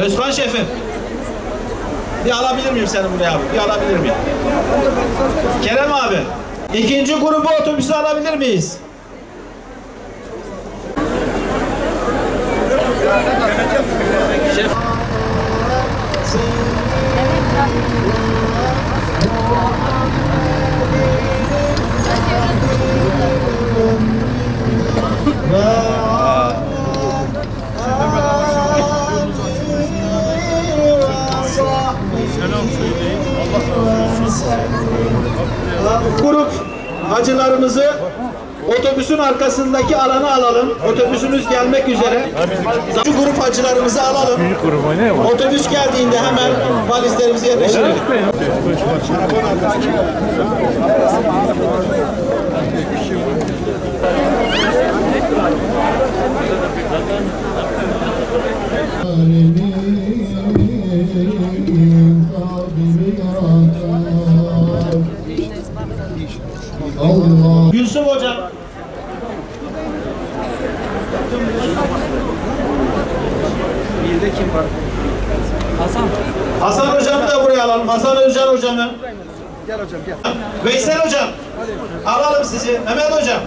Özkan şefim. Bir alabilir miyim seni buraya abi? Bir alabilir miyim? Kerem abi. İkinci grubu otobüsü alabilir miyiz? Şef. Grup hacılarımızı otobüsün arkasındaki alana alalım. Otobüsümüz gelmek üzere. Şu grup hacılarımızı alalım. Otobüs geldiğinde hemen valizlerimizi yerleştirelim. Allah. Gülsüm hocam. Bir de kim var? Hasan. Hasan hocamı da buraya alalım. Hasan Özcan hocamı. Gel hocam gel. Veysel hocam. Alalım sizi. Mehmet hocam.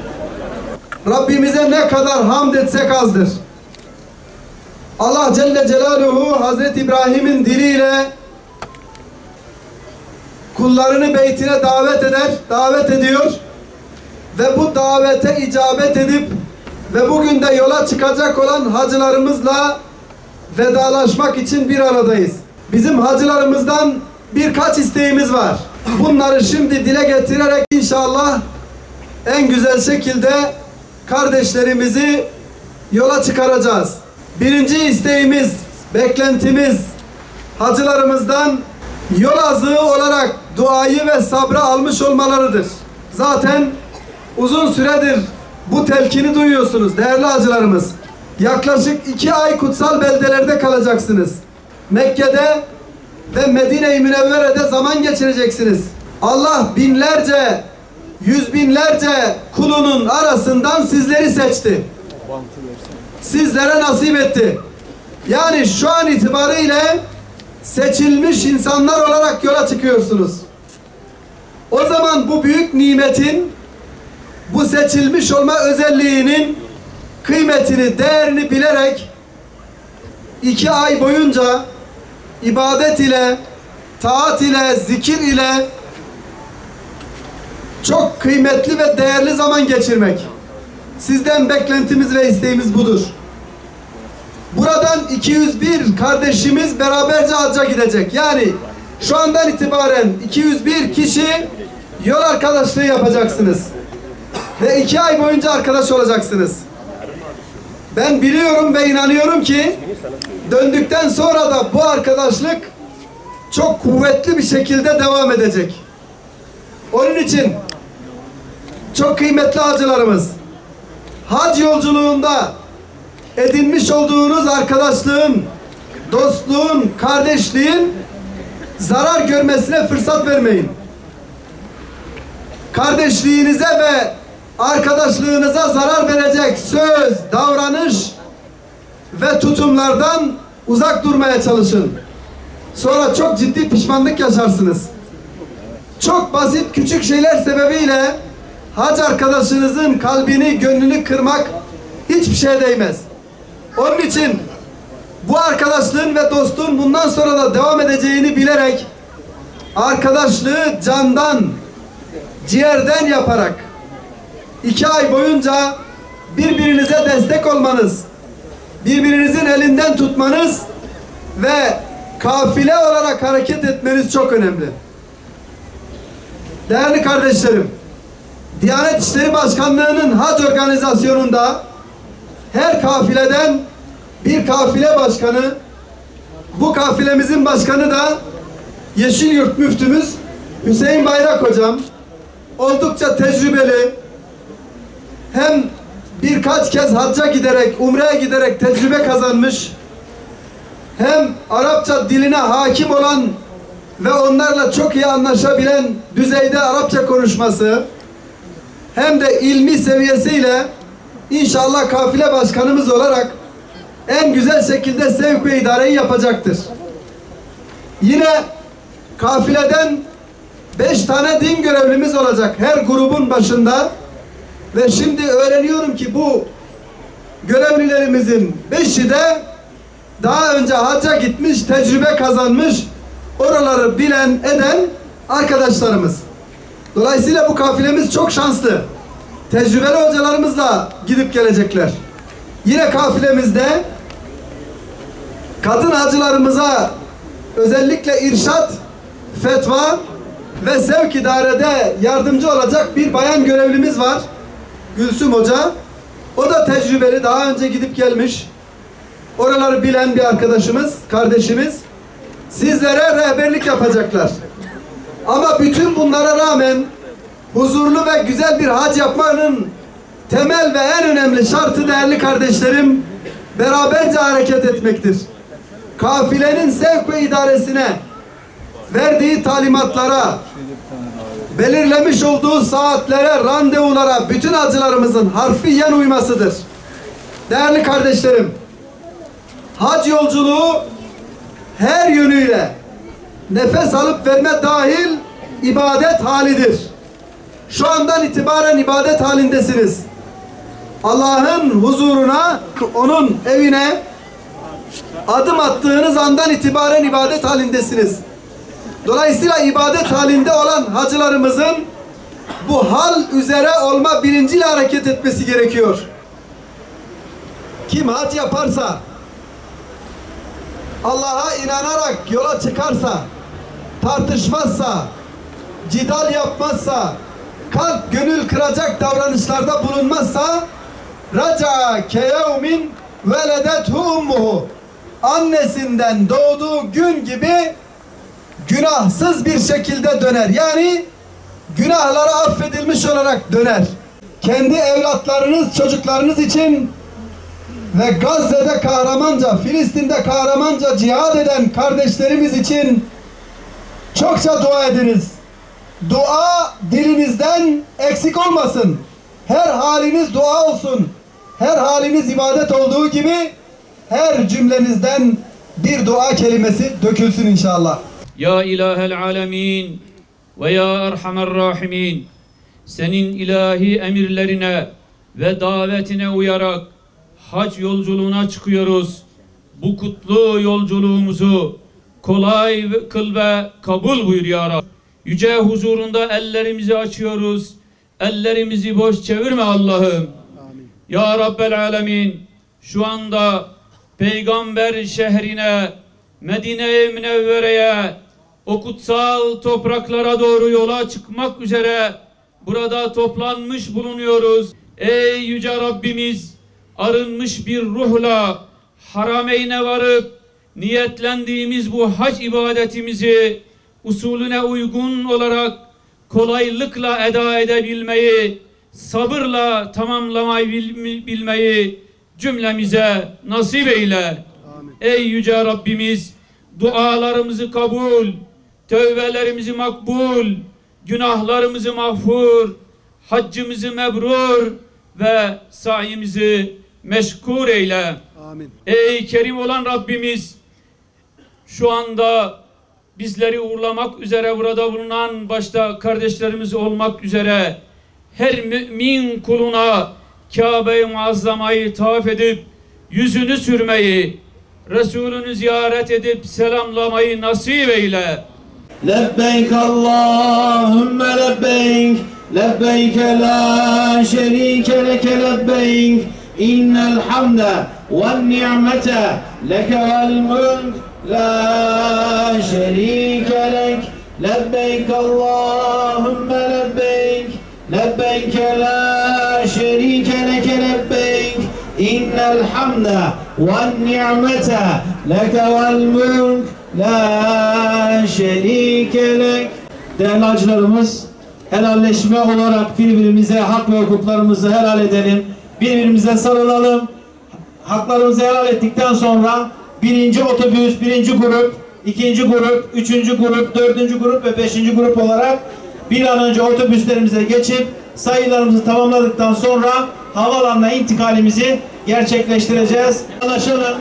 Rabbimize ne kadar hamd etsek azdır. Allah Celle Celaluhu Hazreti İbrahim'in diliyle kullarını beytine davet ediyor ve bu davete icabet edip ve bugün de yola çıkacak olan hacılarımızla vedalaşmak için bir aradayız. Bizim hacılarımızdan birkaç isteğimiz var. Bunları şimdi dile getirerek inşallah en güzel şekilde kardeşlerimizi yola çıkaracağız. Birinci isteğimiz, beklentimiz hacılarımızdan yol azığı olarak duayı ve sabrı almış olmalarıdır. Zaten uzun süredir bu telkini duyuyorsunuz değerli hacılarımız. Yaklaşık 2 ay kutsal beldelerde kalacaksınız. Mekke'de ve Medine-i Münevvere'de zaman geçireceksiniz. Allah binlerce, yüz binlerce kulunun arasından sizleri seçti. Sizlere nasip etti. Yani şu an itibariyle seçilmiş insanlar olarak yola çıkıyorsunuz. O zaman bu büyük nimetin, bu seçilmiş olma özelliğinin kıymetini, değerini bilerek 2 ay boyunca ibadet ile, taat ile, zikir ile çok kıymetli ve değerli zaman geçirmek. Sizden beklentimiz ve isteğimiz budur. Buradan 201 kardeşimiz beraberce hacca gidecek. Yani şu andan itibaren 201 kişi yol arkadaşlığı yapacaksınız. Ve 2 ay boyunca arkadaş olacaksınız. Ben biliyorum ve inanıyorum ki döndükten sonra da bu arkadaşlık çok kuvvetli bir şekilde devam edecek. Onun için çok kıymetli hacılarımız, hac yolculuğunda edinmiş olduğunuz arkadaşlığın, dostluğun, kardeşliğin zarar görmesine fırsat vermeyin. Kardeşliğinize ve arkadaşlığınıza zarar verecek söz, davranış ve tutumlardan uzak durmaya çalışın. Sonra çok ciddi pişmanlık yaşarsınız. Çok basit küçük şeyler sebebiyle hac arkadaşınızın kalbini, gönlünü kırmak hiçbir şeye değmez. Onun için bu arkadaşlığın ve dostluğun bundan sonra da devam edeceğini bilerek arkadaşlığı candan, ciğerden yaparak 2 ay boyunca birbirinize destek olmanız, birbirinizin elinden tutmanız ve kafile olarak hareket etmeniz çok önemli. Değerli kardeşlerim, Diyanet İşleri Başkanlığı'nın hac organizasyonunda her kafileden bir kafile başkanı, bu kafilemizin başkanı da Yeşilyurt müftümüz Hüseyin Bayrak hocam, oldukça tecrübeli, hem birkaç kez hacca giderek, umreye giderek tecrübe kazanmış, hem Arapça diline hakim olan ve onlarla çok iyi anlaşabilen düzeyde Arapça konuşması, hem de ilmi seviyesiyle inşallah kafile başkanımız olarak en güzel şekilde sevk ve idareyi yapacaktır. Yine kafileden 5 tane din görevlimiz olacak her grubun başında ve şimdi öğreniyorum ki bu görevlilerimizin 5'i de daha önce hacca gitmiş, tecrübe kazanmış, oraları bilen, eden arkadaşlarımız. Dolayısıyla bu kafilemiz çok şanslı. Tecrübeli hocalarımız da gidip gelecekler. Yine kafilemizde kadın hacılarımıza özellikle irşat, fetva ve sevk idarede yardımcı olacak bir bayan görevlimiz var. Gülsüm Hoca. O da tecrübeli, daha önce gidip gelmiş. Oraları bilen bir arkadaşımız, kardeşimiz. Sizlere rehberlik yapacaklar. Ama bütün bunlara rağmen huzurlu ve güzel bir hac yapmanın temel ve en önemli şartı değerli kardeşlerim, beraberce hareket etmektir. Kafilenin sevk ve idaresine verdiği talimatlara, belirlemiş olduğu saatlere, randevulara bütün hacılarımızın harfiyen uymasıdır. Değerli kardeşlerim, hac yolculuğu her yönüyle nefes alıp verme dahil ibadet halidir. Şu andan itibaren ibadet halindesiniz. Allah'ın huzuruna, onun evine adım attığınız andan itibaren ibadet halindesiniz. Dolayısıyla ibadet halinde olan hacılarımızın bu hal üzere olma bilinciyle hareket etmesi gerekiyor. Kim hac yaparsa, Allah'a inanarak yola çıkarsa, tartışmazsa, cidal yapmazsa, kalp gönül kıracak davranışlarda bulunmazsa, raca keyevmin veledethu ummuhu, annesinden doğduğu gün gibi günahsız bir şekilde döner. Yani günahları affedilmiş olarak döner. Kendi evlatlarınız, çocuklarınız için ve Gazze'de kahramanca, Filistin'de kahramanca cihad eden kardeşlerimiz için çokça dua ediniz. Dua dilinizden eksik olmasın. Her haliniz dua olsun. Her haliniz ibadet olduğu gibi her cümlenizden bir dua kelimesi dökülsün inşallah. Ya ilahel alemin ve ya erhamer rahimin, senin ilahi emirlerine ve davetine uyarak hac yolculuğuna çıkıyoruz. Bu kutlu yolculuğumuzu kolay kıl ve kabul buyur ya Rabbi. Yüce huzurunda ellerimizi açıyoruz. Ellerimizi boş çevirme Allah'ım. Ya Rabbel alemin, şu anda peygamber şehrine, Medine-i Münevvere'ye, o kutsal topraklara doğru yola çıkmak üzere burada toplanmış bulunuyoruz. Ey yüce Rabbimiz, arınmış bir ruhla Harameyne varıp niyetlendiğimiz bu hac ibadetimizi usulüne uygun olarak kolaylıkla eda edebilmeyi, sabırla tamamlamayı bilmeyi cümlemize nasip eyle. Amin. Ey yüce Rabbimiz, dualarımızı kabul, tövbelerimizi makbul, günahlarımızı mağfur, haccımızı mebrur ve sayimizi meşkur eyle. Amin. Ey kerim olan Rabbimiz, şu anda bizleri uğurlamak üzere burada bulunan başta kardeşlerimiz olmak üzere her mümin kuluna Kabe-i Muazzama'yı tavaf edip yüzünü sürmeyi, Resulünü ziyaret edip selamlamayı nasip eyle. Lebbeyk Allahümme lebbeyk, lebbeyk la şerike leke lebbeyk, innel hamde ve ni'mete leke vel mulk la şerike lek. Lebbeyk Allahümme lebbeyk, lebbeyk la şerike leke lebbeyk, innel hamde ve ni'mete leke vel mulk la şerike lek. Değerli hacılarımız, helalleşme olarak birbirimize hak ve hukuklarımızı helal edelim. Birbirimize sarılalım. Haklarımızı helal ettikten sonra birinci otobüs, birinci grup, ikinci grup, üçüncü grup, dördüncü grup ve beşinci grup olarak bir an önce otobüslerimize geçip sayılarımızı tamamladıktan sonra havaalanına intikalimizi gerçekleştireceğiz. Anlaşalım.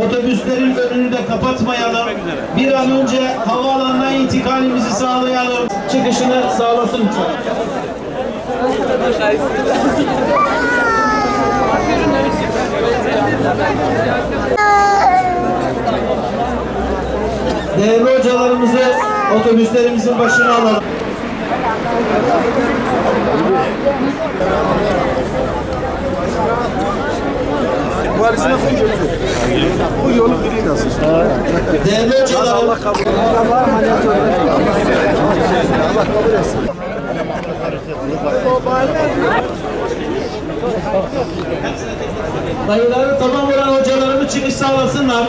Otobüslerin önünü de kapatmayalım. Bir an önce havaalanına intikalimizi sağlayalım. Çıkışını sağlasın lütfen. Değerli hocalarımızı otobüslerimizin başına alalım. Bu yolu biri nasıl? Değerli hocalarım. Allah kabul etsin. Sayıları tamam olan hocalarımız çıkış sağlasınlar.